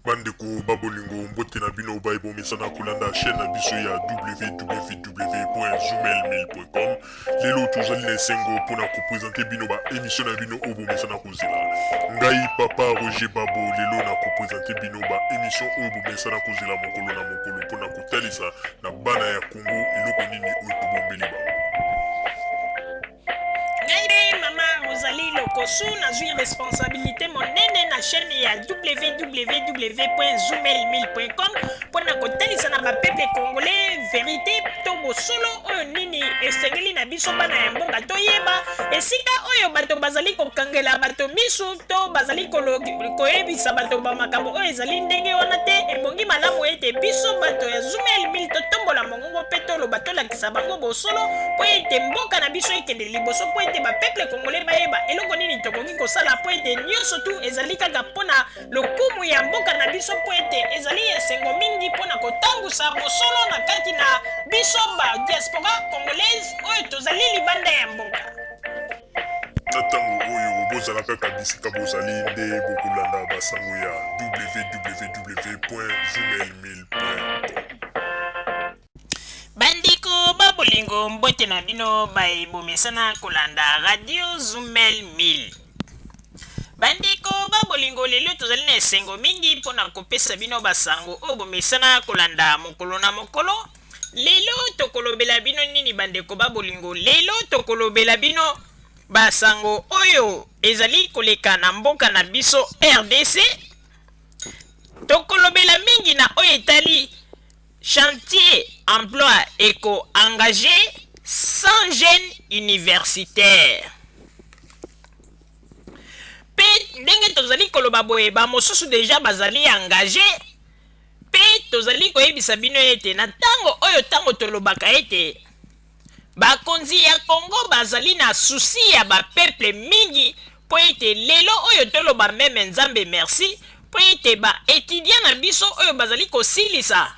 Bandeko babolingo mbote na bino baibo mesana kolanda chaîne na biso ya www.zoomel1000.com. Lelo tozali na esengo mpona kopresente bino ba émission na bino oyo bomesana kozela. Ngai papa Roger Babo lelo na kopresente bino ba émission oyo bomesana kozela mokolo na mokolo mpona kotalisa na bana ya Congo eloko nini oyo tobombeli bango. Mama Rosalie Lokosu nazwi responsabilité monene na chaîne ya www.zoomel1000.com mpona kotalisa na bapeple congolais vérité to bosolo oyo nini esengeli na biso bana ya mboka toyeba esika oyo bato bazali kokangela bato misu to bazali koyebisa bato bamakambo oyo ezali ndenge wana te. Ebongi malamu ete biso bato ya Zoomel 1000 totombola mongongo mpe toloba tolakisa bango bosolo mpo ete mboka na biso ekende liboso mpo ete bapeple congolais bayeba eloko nini tokoki kosala mpo ete nyonso tu ezali kaka mpona lokumu ya mboka na biso mpo ete ezali esengo mingi mpona kotambusa bosolo na kati na biso ba diaspora congolaise oyo tozali libanda ya mboka. Na ntango oyo bozala kaka bisika bozali nde bokolanda basango ya www.zoomel1000.com. Bandeko babolingo mbote na bino baebomesana kolanda radio Zoomel 1000. Bandeko babolingo lelo tozali na esengo mingi mpona kopesa bino basango oyo bomesana kolanda mokolo na mokolo. Lelo tokolobela bino nini bandeko babolingo? Lelo tokolobela bino basango oyo ezali koleka na mboka na biso RDC. Tokolobela mingi na oyo etali chantier emploi éco-engagé 100 jeunes universitaires. Pe ndenge tozali koloba boye ba mosusu deja bazali engagé. Pe tozali koyebisa bino ete na tango oyo tango tolobaka ete bakonzi ya Congo bazali na souci ya bapeple mingi po ete lelo oyo toloba meme nzambe merci po ete ba étudiant na biso oyo bazali kosilisa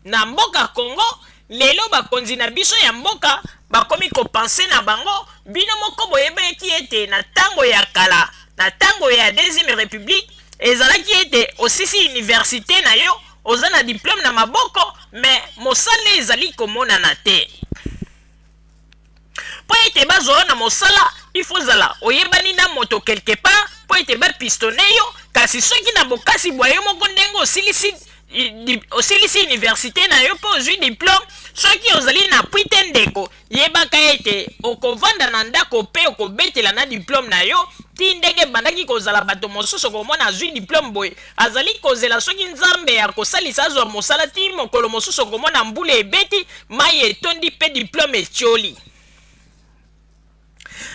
na mboka Congo lelo bakonzi na biso ya mboka bakomi kopense na bango. Bino moko boyebeki ete na tango ya kala na tango ya deuxième république ezalaki ete osisi université na yo oza na diplôme na maboko mais mosala ezali komonana te. Po ete bazwa na mosala il faut zala oyebani na moto quelque part po ete bapistonne yo kasi soki na bokasi bwa yo moko ndenge osilisi université na yo mpo ozwi diplôme soki ozali na pwite ndeko yebaka ete okovanda na ndako mpe okobetela na diplôme na yo ti ndenge bandaki kozala bato mosusu komona azwi diplôme boye azali kozela soki nzambe ya kosalisa azwa mosala ti mokolo mosusu komona mbula ebeti mai etondi mpe diplôme etioli.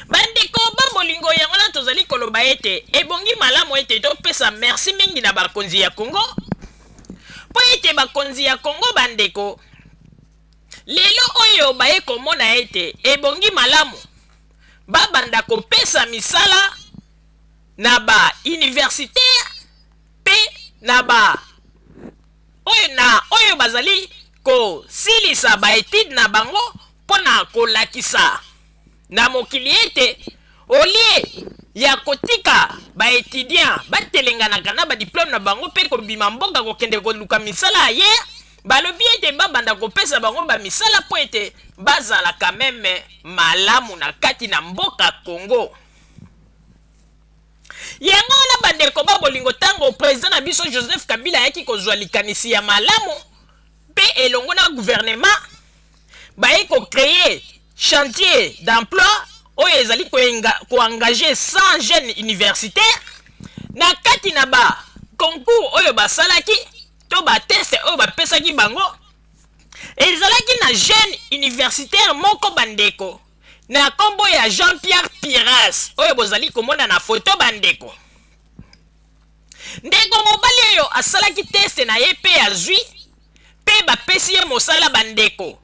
Bandeko babolingo yango na tozali koloba ete ebongi malamu ete topesa merci mingi na bakonzi ya Congo po ete bakonzi ya Congo bandeko lelo oyo baye komona ete ebongi malamu babanda kopesa misala na ba universitaire pe na ba oyo bazali kosilisa ba étude na bango mpona kolakisa na mokili ete olie ya kotika ba étudiant batelenganaka na ba diplôme na bango mpe kobima mboka kokende koluka misala aye balobi ete babanda kopesa bango ba misala po ete bazala quand même malamu na kati na mboka Congo. Yango na bandeko babolingo tango président na biso Joseph Kabila ayaki kozwa likanisi ya malamu mpe elongo na gouvernement baye ko-créer chantier d'emploi oyo ezali koengage 100 jeunes universitaires na kati na ba concours oyo basalaki to ba test oyo bapesaki bango ezalaki na jeune universitaire moko bandeko na kombo ya Jean-Pierre Piras oyo bozali komona na photo bandeko. Ndeko mobali oyo asalaki test na ye pe azwi pe bapesi ye mosala bandeko.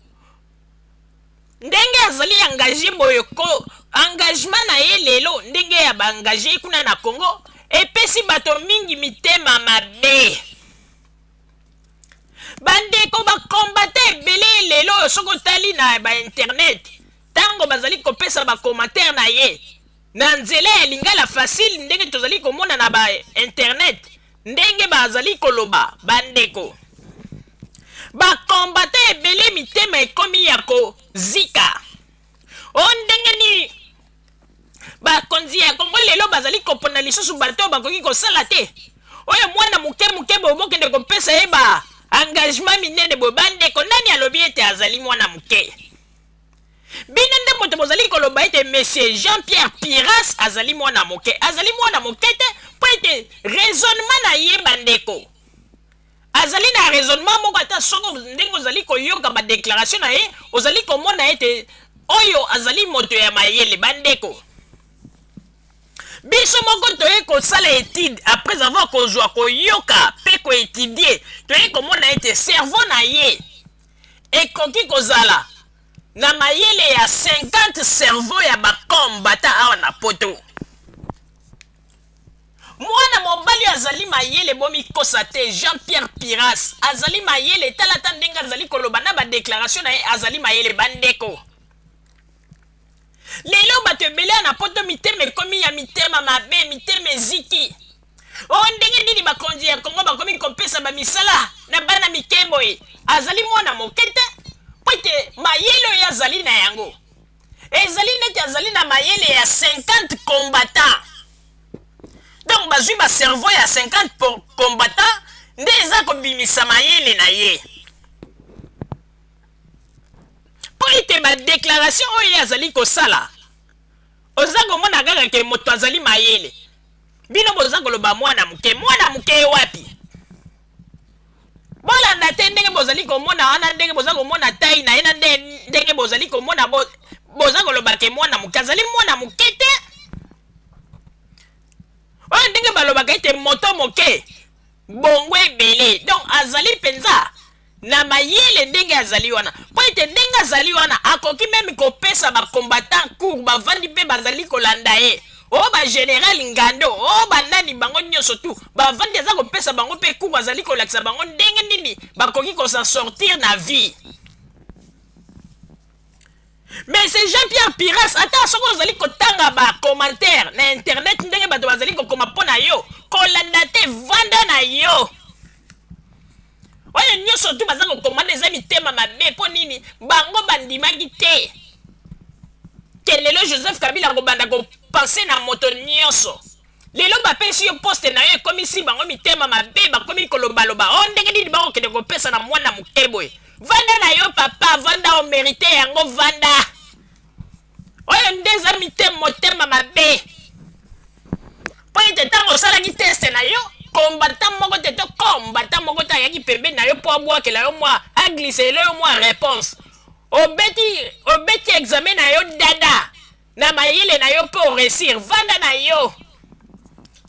Ndenge azali engagé boyo ko engagement na ye lelo ndenge ya baengagé kuna na Congo epesi bato mingi mitema mabe. Bandeko bakombate ebele lelo soko tali na ba internet tango bazali kopesa ba commentaire na ye na nzela ya lingala facile ndenge tozali komona na ba internet ndenge bazali koloba bandeko bakombata ebele mitema ekomi ya kozika o ndenge nini bakonzi ya kongo lelo bazali kopona lisusu bato oyo bakoki kosala te oyo mwana moke boye bokende kopesa ye ba engagement minene boye bandeko nani alobi ete azali mwana moke bino nde moto bozali koloba ete monsieur Jean-Pierre Piras azali mwana moke te po ete raisonnement na ye bandeko azali na raisonnement moko ata soko ndenge ozali koyoka badéclaration na ye ozali komona ete oyo azali moto ya mayele bandeko biso moko toye kosala étude après avoir kozwa koyoka mpe koétudie toye komona ete cerveau na ye ekoki kozala na mayele ya 50 cerveau ya bakombata awa na poto mwana mobali azali mayele bomikosa te Jean-Pierre Piras azali mayele talata ndenge azali koloba na badéclaration na ye azali mayele bandeko lelo bato ebele na poto mitema ekomi ya mitema mabe mitema eziki o ndenge nini bakonzi ya kongo bakomi kopesa bamisala na bana mikeboye azali mwana moke te po ete mayele oyo azali na yango ezali neti azali na mayele ya 50 combattant donc bazwi bacerveau ya 50 combattant nde eza kobimisa mayele na ye po ete badéclaration oyo ye azali kosala oza komona kaka ke moto azali mayele bino boza koloba mwana moke wapi bolanda te ndenge bozali komona wana ndenge boza komona tai na ye na ndenge bozali komona boza koloba ke mwana moke azali mwana moke te oyo ndenge balobaka ete moto moke bongo ebele donc azali mpenza na mayele ndenge azali wana po ete ndenge azali wana akoki meme kopesa bakombatant cour bavandi mpe bazali kolanda ye o bagénéral ngando o banani bango nyonso tu bavandi aza kopesa bango mpe cour azali kolakisa bango ndenge nini bakoki kosan sortir na vie mais c'est Jean-Pierre Piras ata soko ozali kotanga bacommentaire na internet ndenge bato bazali kokoma mpo na yo kolanda te vanda na yo oyo nyonso tu baza kokomanda eza mitema mabe mpo nini bango bandimaki te ke lelo Joseph Kabila kobanda kopense na moto nyonso lelo bapesi yo poste na yo ekomisi bango mitema mabe bakomi kolobaloba o ndenge nini bakokende kopesa na mwana moke boye vanda na yo papa vanda omerite yango vanda oyo nde eza motema mabe mpo ete ntango osalaki teste na yo combattant moko te to combattant moko te ayaki pembeni na yo mpo abwakela yo mwa aglisele yo mwa réponse obeti examen na yo dada na mayele na yo mpe oresir vanda na yo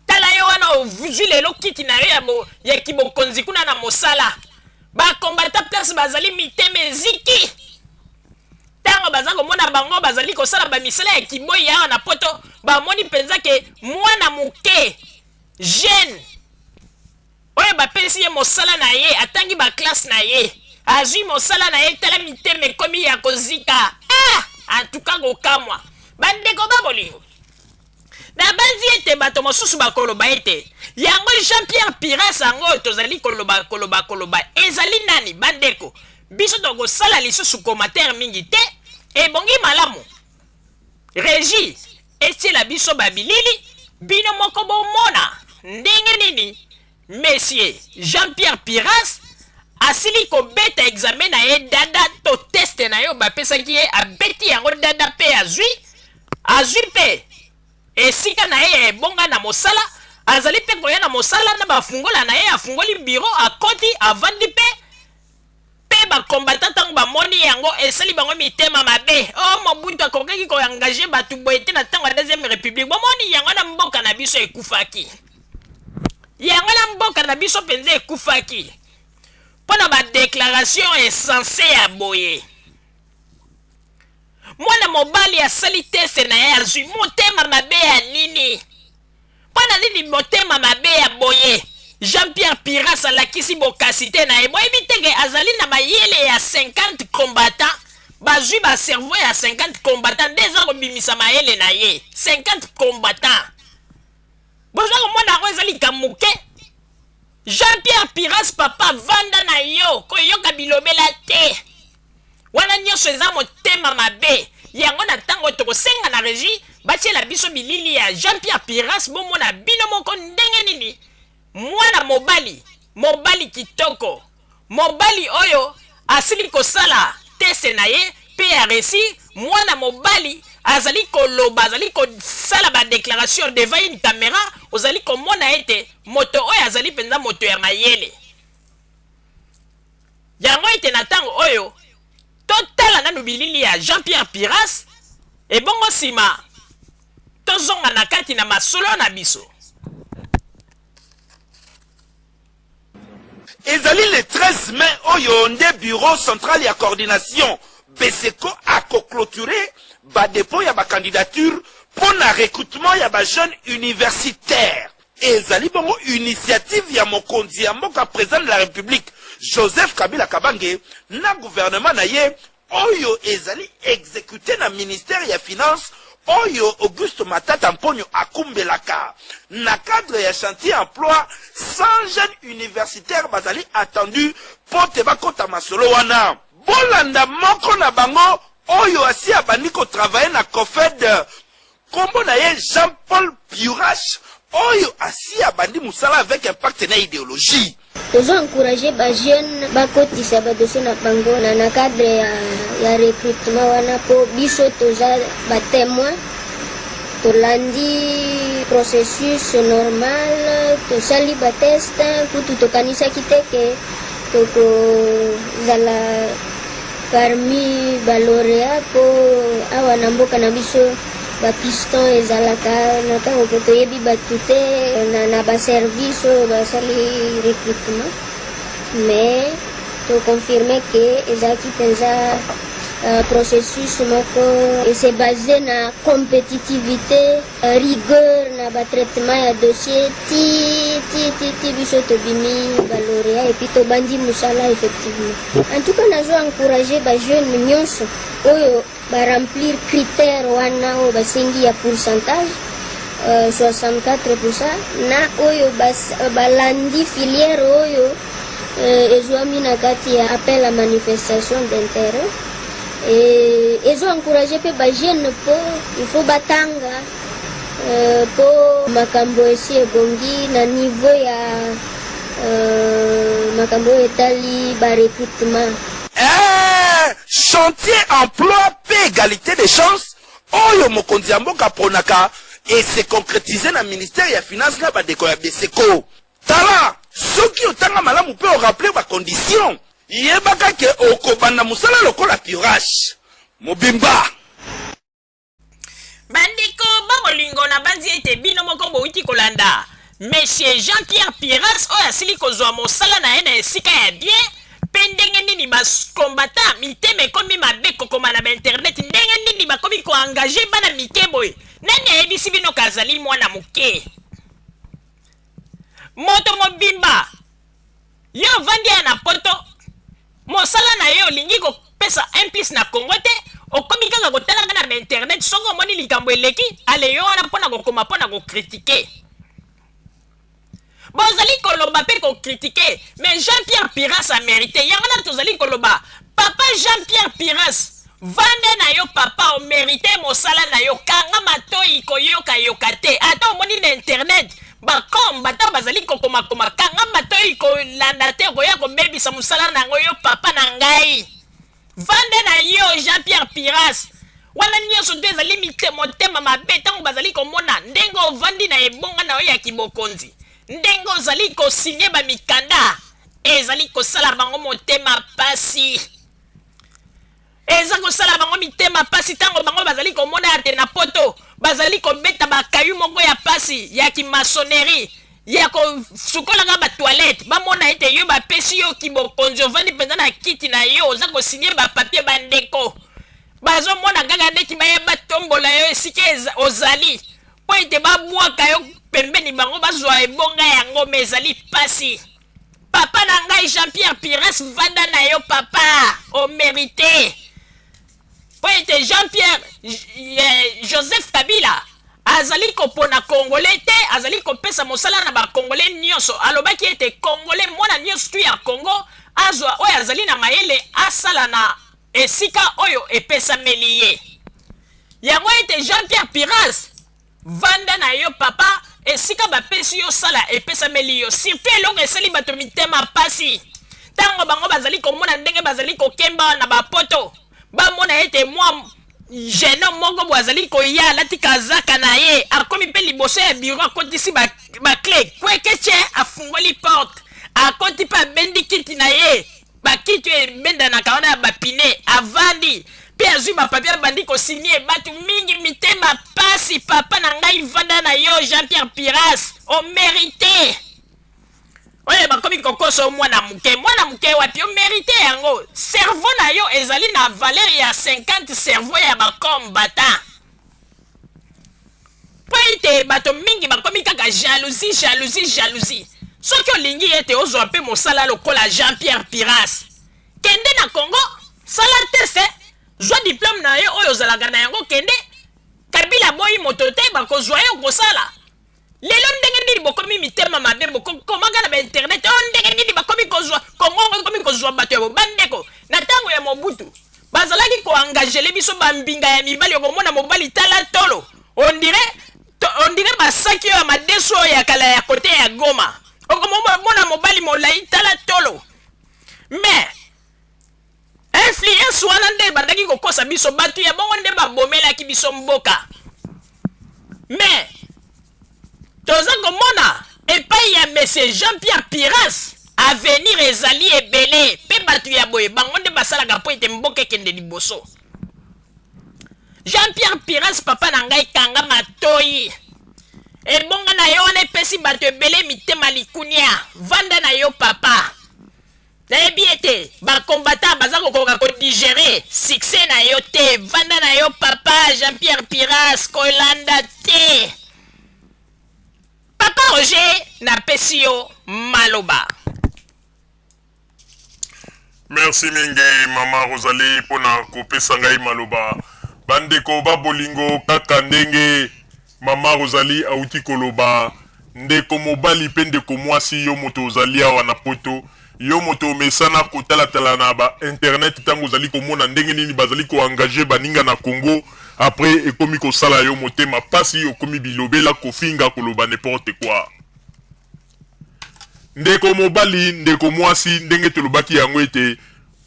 tala yo wana ozwi lelo kiti na yo ya kibokonzi kuna na mosala bakombatant place bazali mitema eziki ntango baza komona bango bazali kosala bamisala ya kiboyi awa na poto bamoni mpenza ke mwana moke jeune oyo bapesi ye mosala na ye atangi baklasse na ye azwi mosala na ye tala mitema ekomi ya kozika antuka kokamwa bandeko babolingo na banzi ete bato mosusu bakoloba ete yango Jean-Pierre Piras yango oyo tozali koloba ezali nani bandeko biso tokosala lisusu commentaire mingi te ebongi malamu régie etiela biso babilili bino moko bomona ndenge nini monsieur Jean-Pierre Piras asili kobeta examen na ye dada to teste na yo bapesaki ye abeti yango dada mpe azwi mpe esika na ye ya ebonga na mosala azali mpe koya na mosala na bafungola na ye afungoli biro akoti avandi mpe bakombata ntango bamoni yango esali bango mitema mabe o Mobutu akokaki koengage bato boye te na ntango ya deuxième république bomoni yango na mboka na biso ekufaki yango na mboka na biso mpenza ekufaki mpo na badéclaration esense ya boye mwana mobali asali teste na ye azwi motema mabe ya nini mpo na nini motema mabe ya boye Jean-Pierre Piras alakisi bokasi te na ye boyebi teke azali na mayele ya 50 combattant bazwi bacerveau ya 50 combattant nde eza kobimisa mayele na ye 50 combattant bozwa komona yango eza likambo moke Jean-Pierre Piras papa vanda na yo koyoka bilobela te wana nyonso eza motema mabe yango na ntango tokosenga na régie batiela biso bilili ya Jean-Pierre Piras bomona bino moko ndenge nini mwana mobali kitoko mobali oyo asili kosala teste na ye pe ya resi mwana mobali azali koloba azali kosala badéclaration devant une caméra ozali komona ete moto oyo azali mpenza moto ya mayele yango ete na ntango oyo totala nanu bilili ya Jean-Pierre Piras ebongo nsima tozonga na kati na masolo na biso. ezali le 13 mai oyo nde bureau central ya coordination BESECO akoclôturé badépôt ya bacandidature mpo na recrutement ya bajeune universitaire. ezali bongo initiative ya mokonzi ya mboka président de la république Joseph Kabila Kabange na gouvernement na ye oyo ezali exécuté na ministère ya finance oyo Auguste Matata Mponyo akumbelaka na cadre ya chantier emploi 100 jeunes universitaires bazali attendu po te bakota masolo wana bolanda moko na bango oyo asi abandi kotravaille na COFED kombo na ye Jean-Paul Piurache oyo asi abandi musala avec un partenaire idéologie. Tozo encourager ba jeune bakotisa ba dossier na bango na cadre ya recrutement wana po biso toza ba témoin tolandi processus normal tosali ba test kutu tokanisa kiteke toko zala parmi ba lauréat po awa na mboka na biso ba piston ezalaka na tango po toyebi batute na ba service basali recrutement mais to confirmer que ezalaki mpenza processus moko se basé na compétitivité rigueur na ba traitement ya dossier ti biso tobimi ba lauréat et puis tobandi musala effectivement. En tout cas nazo encourager ba jeune nyonso oyo ba remplir critère wana o basengi ya pourcentage 64% na oyo balandi filière oyo ezwami na kati ya appel à manifestation d'intérêt ezo encourager pe ba jeune po il faut batanga po makambo esi ebongi na niveau ya makambo etali ba recrutement. Chantier emploi pe égalité des chances oyo mokonzi ya mboka ponaka et se concrétiser na ministère ya finance na badeko ya BESECO. Tala soki otanga malamu pe o rappeler ba condition yebaka ke okobanda musala lokola Piurache mobimba bandeko babolingo na banzi ete bino moko bouti kolanda Monsieur Jean-Pierre Piras oyo asili kozwa mosala na ye na esika ya bien pe ndenge nini bakombata mitema ekomi mabe kokoma na bainternet ndenge nini bakomi koengage bana mike boye nani ayebisi bino kazali mwana moke moto mobimba yo vandi ya na poto mosala na ye olingi kopesa implice na Congo te okomi kaka kotalaka na bainternet soko omoni likambo eleki ale yo wana mpona kokoma mpona kokritike bozali koloba pe kokritike mais Jean-Pierre Piras a mérité yango na tozali koloba papa Jean-Pierre Piras vande na yo papa o mérité mosala na yo kanga matoi koyoka te ata omoni na internet bakomba ta bazali kokoma kanga matoi kolanda te koya kobebisa mosala na yo papa na ngai vande na yo Jean-Pierre Piras wana nyonso te ezali motema mabe ntango bazali komona ndenge ovandi na ebonga na yo ya kibokonzi ndenge ozali kosinye bamikanda ezali kosala bango motema pasi eza kosala bango mitema pasi ntango bango bazali komona ate na poto bazali kobeta bakayu moko ya pasi ya kimasonnerie ya kosukolaka batoilette bamona ete yo bapesi yo kibokonzi ovandi mpenza na kiti na yo oza kosinye bapapie bandeko bazomona kaka ndeti bayeba tombola yo esika ozali po ete babwaka yo pembeni bango bazwa ebonga yango me ezali pasi papa na ngai Jean-Pierre Piras vanda na yo papa o mérité po ete Jean-Pierre Joseph Kabila azali kopona congolais te, azali kopesa mosala na ba congolais nyonso. Alobaki ete congolais mwana nyonso tu ya Congo azwa oyo azali na mayele asala na esika oyo epesameli ye. Yango ete Jean-Pierre Piras vanda na yo papa esika bapesi yo sala epesameli yo. Surtout eloko esali bato mitema pasi. Tango bango bazali komona ndenge bazali kokemba na bapoto. Bamona ete mwa jeune moko bwazali koya alati kazaka na ye akomi pe liboso ya bureau akotisi ba clé kweke che afungoli porte akoti pa bendi kiti na ye bakiti ebenda na kaona ya bapine avandi pe azwi bapapier bandi kosigne batu mingi mitema pasi papa na ngai vanda na yo Jean-Pierre Piras o mérité. Oye bakomi kokoso mwana muke wapi o mérité yango. Cerveau na yo ezali na valeur ya 50 cerveau ya bakombata. Po ete bato mingi bakomi kaka jalousie. Soki olingi ete ozwa mpe mosala lokola Jean-Pierre Piras kende na Congo sala teste zwa diplôme na yo oyo ozalaka na yango kende Kabila boyi moto te bakozwa yo kosala. Lelo ndenge nini bokomi mitema mabe bokomaka na ba internet ndenge nini bakomi kozwa Kongo bakomi kozwa bato ya bandeko na tango ya Mobutu bazalaki ko engagele biso bambinga ya mibali okomona mobali tala tolo on dirait basaki ya madeso ya kala ya kote ya Goma okomona mobali molai tala tolo mais influence wana nde bandaki kokosa biso batu ya bongo nde babomelaki biso mboka mais toza komona epai ya monsieur Jean-Pierre Piras avenir ezali ebele pe batu ya boye bango nde basalaka po ete mboka ekende liboso. Jean-Pierre Piras papa na ngai kanga matoi ebonga na yo wana epesi bato ebele mitema likunia vanda na yo papa nayebi ete bakombata baza kokoka kodigere succès na yo te vanda na yo papa Jean-Pierre Piras kolanda te. Papa Roger napesi yo maloba. Merci mingi mama Rosalie pona kopesa ngai maloba. Bandeko babolingo kaka ndenge mama Rosalie auti koloba ndeko mobali pe ndeko mwasi yo moto ozali awa na poto yo moto mesana kotala na ba internet tango ozali komona ndenge nini bazali ko engager baninga na Congo après ekomi kosala yo motema pasi okomi bilobela kofinga koloba n'importe quoi. Ndeko mobali ndeko mwasi ndenge tolobaki yango ete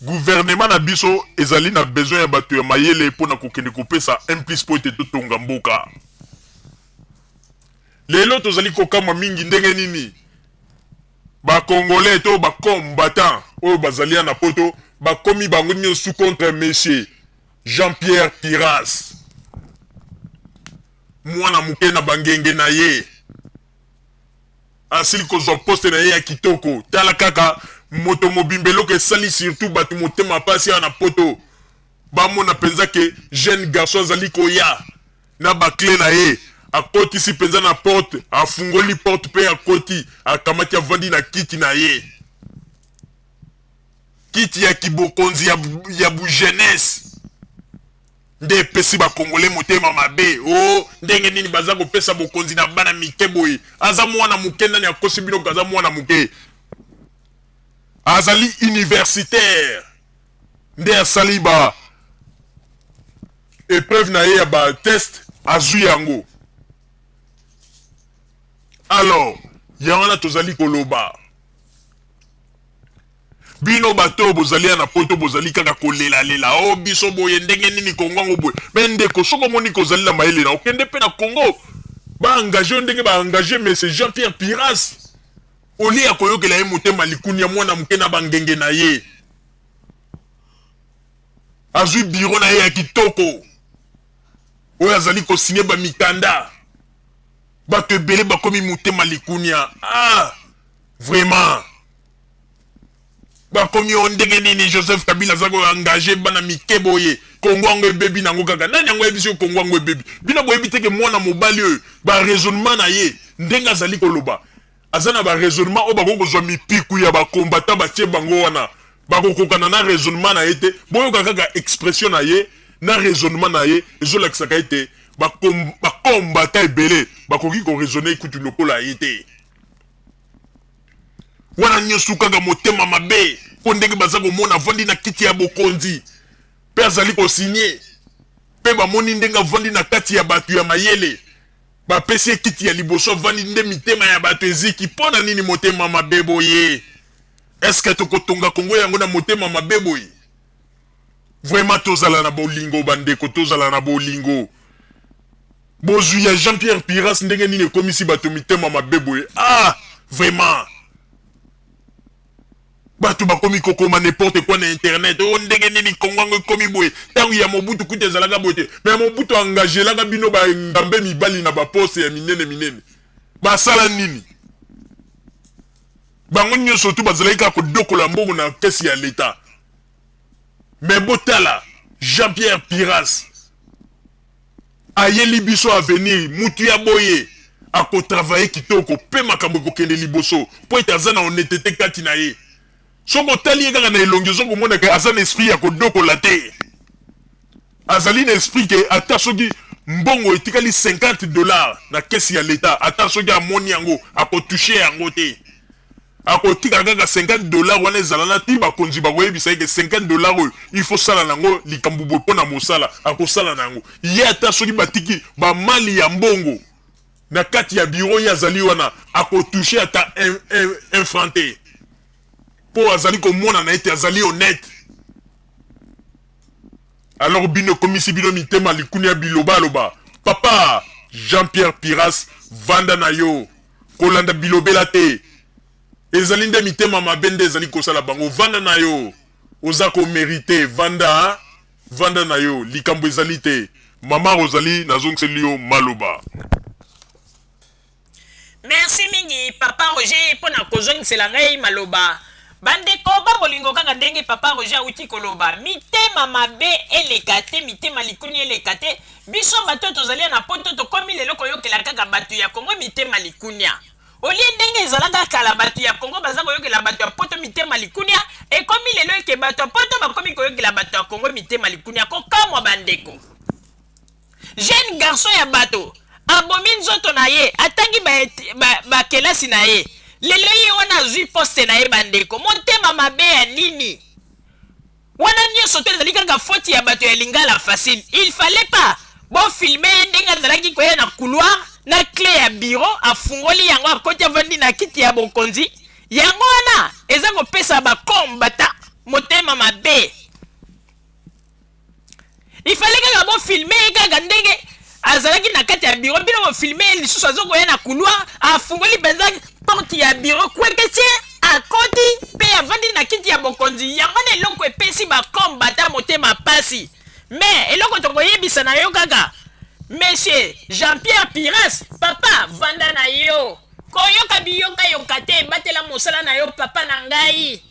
gouvernement na biso ezali na besoin ya bato ya mayele pona kokende kopesa implice po ete totonga mboka. Lelo tozali kokama mingi ndenge nini ba congolais to ba combattant oyo bazali na poto bakomi bango nyonso contre monsieur Jean-Pierre Piras mwana muke na bangenge na ye asili kozwa poste na ye ya kitoko tala kaka moto mobimbelo ke sali surtout batu motema pasi na poto bamona penza ke jeune garçon azali koya na bakle na ye akoti si penza na porte afungoli porte pe akoti akamati avandi na kiti na ye kiti ya kibokonzi ya bu jeunesse nde pesi ba congolais motema mabe ndenge nini baza kopesa bokonzi na bana mike boye aza mwana muke ndani akosi bino kaza mwana muke azali universitaire nde asali ba épreuve na ye ya ba test azwi yango. Alors yango na tozali koloba bino bato bozali na poto bozali kaka kolela biso boye ndenge nini Kongo ngo boye ndeko soko moni kozali na mayele na okende pe na Congo ba engager ndenge ba engager monsieur Jean-Pierre Piras oli ya koyokela ye motema likuni ya mwana muke na bangenge na ye azwi bureau na ye ya kitoko oyo azali kosigner ba mikanda bato ebele bakomi motema likunia vraiment bakomi ondenge nini Joseph Kabila zako engagé bana mikebo ye Kongo ngo ebebi nango kaka nani ngo ebiso Kongo ngo ebebi bino boyebi teke mwana mobali oyo ba raisonnement na ye ndenga zali koloba azana ba raisonnement o bako kozwa mipiku ya ba combattant batie bango wana bako kokana na raisonnement na ete boyo kaka expression na ye na raisonnement na ye ezolakisaka ete bakombata ebele bakoki koraisonne kutu lokola ye te wana nyonso kaka motema mabe mpo ndenge baza komona avandi na kiti ya bokonzi mpe azali kosinye mpe bamoni ndenge avandi na kati ya bato ya mayele bapesi ye kiti ya liboso avandi nde mitema ya bato eziki mpo na nini motema mabe boye eske tokotonga kongo yango na motema mabe boye vraiment tozala na bolingo bandeko tozala na bolingo bozwi ya Jean-Pierre Piras ndenge nini ekomisi bato mitema mabe boye vraiment bato bakomi kokoma n'importe quoi na internet o ndenge nini kongo yango ekomi boye ntango ya Mobutu kutu ezalaka boye te me Mobutu angagelaka bino bangambe mibali na bapose ya minene basala nini bango nyonso tu bazalaki kaka kodokola mbongo na kesi ya leta me botala Jean-Pierre Piras ayeli biso avenir mutu ya boye akotravaye kitoko mpe makambo ekokende liboso mpo ete aza na honnêteté kati na ye soko otali ye kaka na elongi ozokomonaka aza na esprit ya kodokola te azali na esprit ke ata soki mbongo etikali $50 na kesi ya leta ata soki amoni yango akotushe yango te akotika kaka $50 wana ezala na ti bakonzi bakoyebisa eke $50 oyo il faut sala nango likambo boye mpo na mosala akosala na yango ye ata soki batiki bamali ya mbongo na kati ya biro ye azali wana akotushe ata un franc te mpo azali komona na ete azali honnête alors bino komisi bino mitema likuni ya bilobaloba papa Jean-Pierre Piras vanda na yo kolanda bilobela te ezali nde mitema mabe nde ezali kosala bango vanda na yo oza komerite vanda na yo likambo ezali te mama Rosalie nazongiseli yo maloba. Merci mingi papa Roger mpona kozongisela ngai maloba bandeko babolingo kaka ndenge papa Roger auti koloba mitema mabe eleka te mitema likuni eleka te biso bato tozalia na poto tokomi lelo koyokela kaka bato ya Kongo mitema likunia olie ndenge ezalaka kala bato ya Kongo baza koyokela bato ya poto mitema likunia ekomi lelo eke bato ya poto bakomi koyokela bato ya Kongo mitema likunia kokamwa bandeko jeune garçon ya bato abomi nzoto na ye atangi bakelasi na ye lelo ye wana azwi poste na ye bandeko motema mabe ya nini wana nyonso to ezali kaka foti ya bato ya lingala facile il fallait pas bofilme ye ndenge azalaki koya na couloir na clé ya bureau afungoli yango akoti avandi na kiti ya bokonzi yango wana eza kopesa bakombata motema mabe il fallait kaka bofilme ye kaka ndenge azalaki na kati ya bureau bino bofilme ye lisusu azokoya na couloir afungoli mpenza porte ya bureau kwekete akoti mpe avandi na kiti ya bokonzi yango na eloko epesi bakombata motema pasi me eloko tokoyebisa na yo kaka monsieur Jean-Pierre Piras papa vanda na yo koyoka biyoka yoka te batela mosala na yo papa na ngai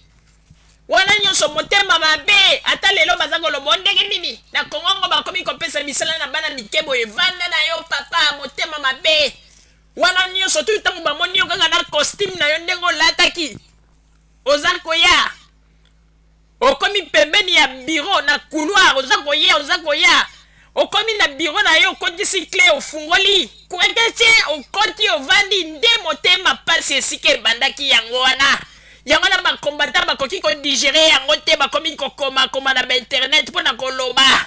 wana nyonso motema mabe ata lelo baza koloba ndenge nini na kongongo bakomi kopesa misala na bana mikebo evanda na yo papa motema mabe wana nyonso tu ntango bamoni yo kaka na costume na yo ndenge olataki oza koya okomi pembeni ya bureau na couloir oza koya okomi na bureau na yo okotisi clé ofungoli kwekete okoti ovandi nde motema pasi esika ebandaki yango wana yango na bakombata bakoki kodigere yango te bakomi kokoma na bainternet mpo na koloba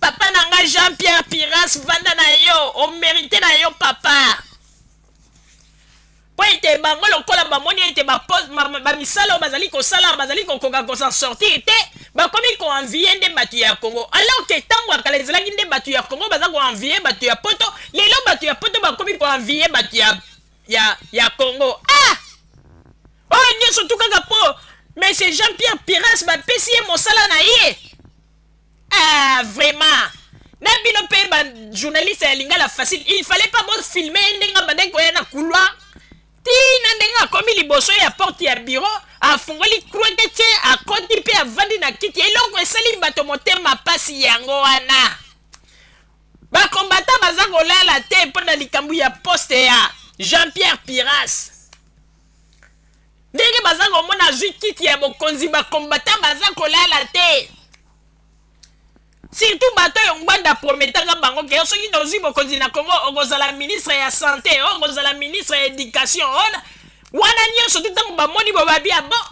papa na nga Jean-Pierre Piras vanda na yo omerite na yo papa po ete bango lokola bamoni ete bamisala oyo bazali kosala bazali kokoka kosan sortir te bakomi koanvie nde bato ya Kongo alors ke ntango akala ezalaki nde bato ya Kongo baza koanvie bato ya poto lelo bato ya poto bakomi koanvie bato ya Kongo oyo nyonso tu kaka po monsieur Jean-Pierre Piras bapesi ye mosala na ye vraiment na bino mpe bajournaliste ya lingala facile il fallait pas bofilme ye ndenge abandaki koya na couloir tina ndenge akomi liboso ya porte ya bureau afungoli kweke te akoti mpe avandi na kiti eloko esali bato motema pasi yango wana bakombata baza kolala te mpo na likambo ya poste ya Jean-Pierre Piras ndenge baza komona azwi kiti ya bokonzi bakombata baza kolala te surtout bato yo ngbanda prometaka bango ke soki tozwi bokonzi na Congo okozala ministre ya santé okozala ministre ya éducation wana nyonso tutango bamoni bo babia bon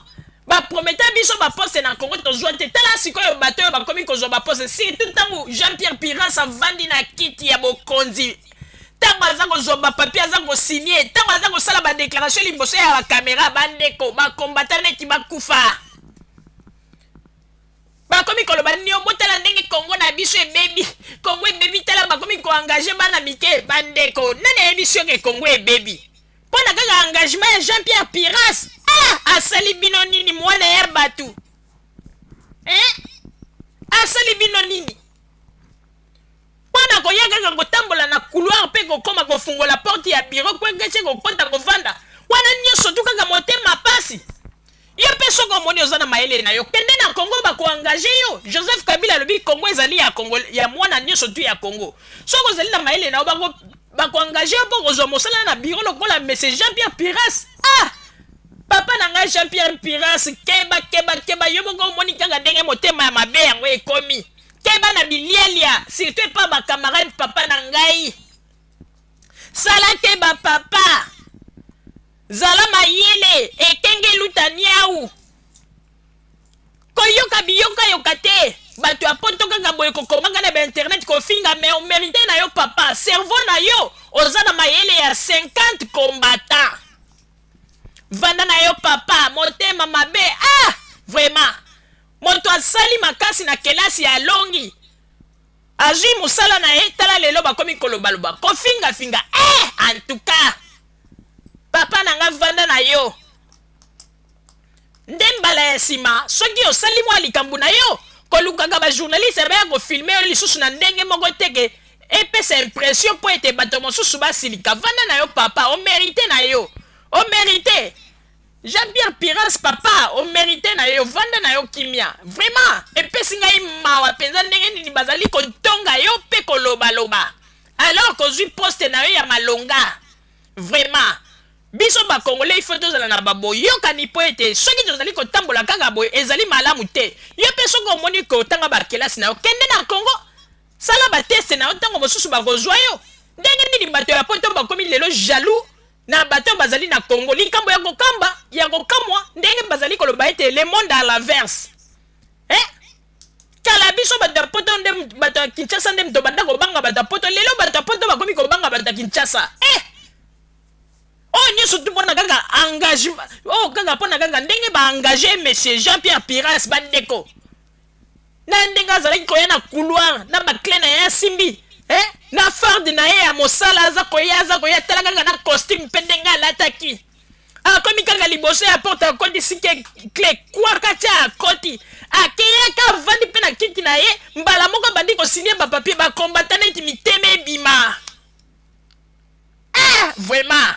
baprometa biso baposte na Congo tozwa te tala sikoyo bato yo bakomi kozwa baposte surtout tango Jean-Pierre Piras avandi na kiti ya bokonzi tango aza kozwa bapapie aza kosigné tango aza kosala badéclaration liboso ya bakamera bandeko bakombata neti bakufa bakomi koloba nini obotala ndenge Congo na biso ebebi Congo ebebi tala bakomi koengage bana mike bandeko nani ayebi soki Congo ebebi mpona kaka engagement ya Jean-Pierre Piras asali bino nini mwana ya batu asali bino nini mpona koya kaka kotambola na couloir mpe kokoma kofungola porte ya bureau kwekese kokota kovanda wana nyonso tu kaka motema pasi yo mpe soko omoni oza na mayele na yo kende na Congo bakoengage yo Joseph Kabila alobi Congo ezali ya Congo ya mwana nyonso tu ya Congo soko ozali na mayele na yo bakoengage yo mpo kozwa mosala na bureau lokola monsieur Jean-Pierre Piras papa na ngai Jean-Pierre Piras keba yo moko omoni kaka ndenge motema ya mabe yango ekomi keba na bilielia surtout epa bakamarade papa na ngai sala keba papa zala mayele ekenge lutani au koyoka biyoka yoka te bato ya poto kaka boye kokomaka na bainternet kofinga me omerite na yo papa cerveau na yo oza na mayele ya 50 combattant vanda na yo papa motema mabe vraiment moto asali makasi na kelasi ya longi azwi mosala na ye tala lelo bakomi kolobaloba kofingafinga en tout cas papa nanga vanda na yo nde mbala ya nsima soki osali mwa likambo na yo kolukaka bajournaliste baya kofilme yo lisusu na ndenge moko teke epesa impression mpo ete bato mosusu basilika vanda na yo papa omerite na yo omerite Jean-Pierre Piras papa omerite na yo vanda na yo kimia vraiment epesi ngai mawa mpenza ndenge nini bazali kotonga yo mpe kolobaloba alors kozwi poste na yo ya malonga vraiment biso bakongole ifo tozala na baboyokani mpo ete soki tozali kotambola kaka boye ezali malamu te yo mpe soki omoni kotanga bakelasi na yo kende na Congo sala bateste na yo ntango mosusu bakozwa yo ndenge nini bato ya poto bakomi lelo jaloux na bato bazali na Congo likambo ya kokamwa ndenge bazali koloba ete le monde à l'inverse kala biso bato ya poto nde bato ya Kinshasa nde mto banda kobanga bato ya poto lelo bato ya poto bakomi kobanga bato ya Kinshasa nyonso tu mpona kaka engagement kaka mpona kaka ndenge baengage monsieur Jean-Pierre Piras bandeko na ndenge azalaki koya na couloir na bakle na ye asimbi na farde na ye ya mosala aza koya tala kaka na costume mpe ndenge alataki akomi kaka liboso ya porte akoti sike cle kwaka tia akoti akeyaka avandi mpe na kiti na ye mbala moko bandi kosigne bapapie bakombata neti mitema ebima vraiment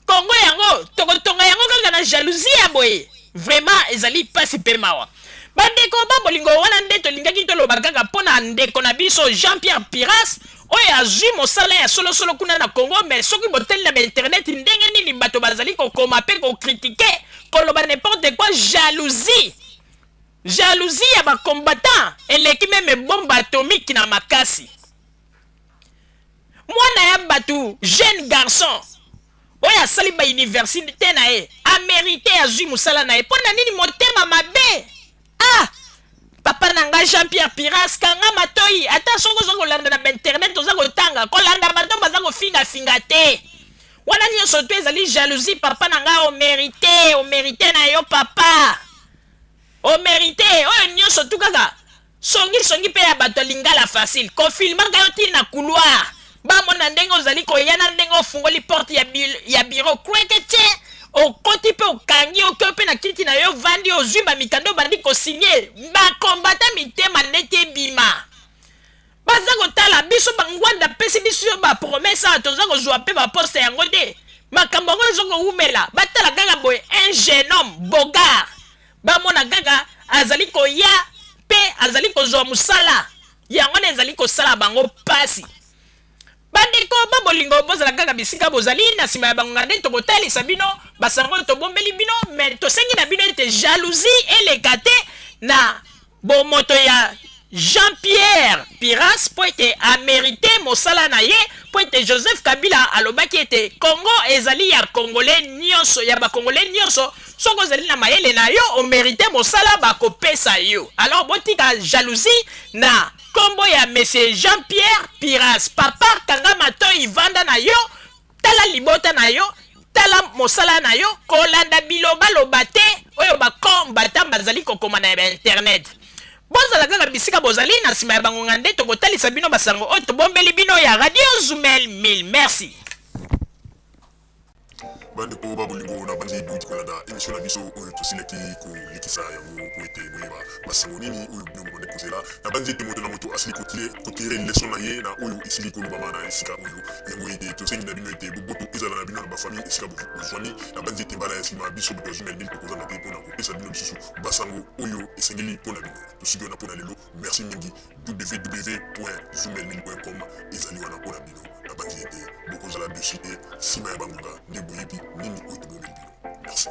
Congo yango tokotonga yango kaka na jalousie ya boye vraiment ezali pasi mpe mawa bandeko babolingo wana nde tolingaki toloba kaka mpona ndeko na biso Jean-Pierre Piras oyo azwi mosala ya solosolo kuna na Congo mais soki boteli na bainternet ndenge nini bato bazali kokoma mpe kokritike koloba n'importe quoi jalousie ya bakombatant eleki meme bombe atomique na makasi mwana ya bato jeune garçon oyo asali bauniversité na ye amérité azwi mosala na ye mpona nini motema mabe papa na nga Jean-Pierre Piras kanga matoi ata soko oza kolanda na bainternet oza kotanga kolanda bato baza kofingafinga te wana nyonso to ezali jalousie papa na nga omerite na yo papa omerite oyo nyonso tu kaka songi mpe ya bato lingala facile kofilmaka yo ti na couloir bamona ndenge ozali koya na ndenge ofungoli porte ya bureau kweke te okoti mpe okangi okeo mpe na kiti na yo vandi ozwi bamikando bandi kosinye bakombata mitema neti ebima baza kotala biso bangwanda pesi biso yo bapromese awa toza kozwa mpe baposte yango te makambo yango ezo kowumela batala kaka boye un jeune homme bogard bamona kaka azali koya mpe azali kozwa mosala yango na ezali kosala bango pasi bandeko babolingo bozala kaka bisika bozali na nsima ya bangonga nde tokotalisa bino basango tobombeli bino me tosengi na bino ete jalousie eleka te na bomoto ya Jean-Pierre Piras po ete amérité mosala na ye po ete Joseph Kabila alobaki ete Congo ezali ya congolais nyonso ya bakongolais nyonso soko ozali na mayele na yo omérité mosala bakopesa yo. Alors botika jalousie na kombo ya monsieur Jean-Pierre Piras. Papa kanga mato ivanda na yo, tala libota na yo, tala mosala na yo, kolanda biloba loba te oyo bakombata bazali kokoma na internet. Bozala kaka bisika bozali na nsima ya bangonga nde tokotalisa bino basango oyo tobombeli bino ya Radio Zumel 1000. Merci. bandeko babolingo na bandi duti kolanda émission na biso oyo tosilaki kolekisa yango po ete boyeba basango nini oyo bino bobande kozela na bandi ete moto na moto asili kotire leson na ye na oyo esili kolobama na esika oyo yango ete tosengi na bino ete boboto ezala na bino na bafamille esika bozwani na bandi ete mbala ya nsima biso bato ya Zumel 1000 tokozanga te mpona kopesa bino lisusu basango oyo esengeli mpona bino tosiki wana mpona lelo. Merci mingi. www.zumel1000.com ezali wana mpona bino na bandi ete bokozala dessus te nsima ya bangonga nde boyebi nini oyo tobomeli bino. Merci.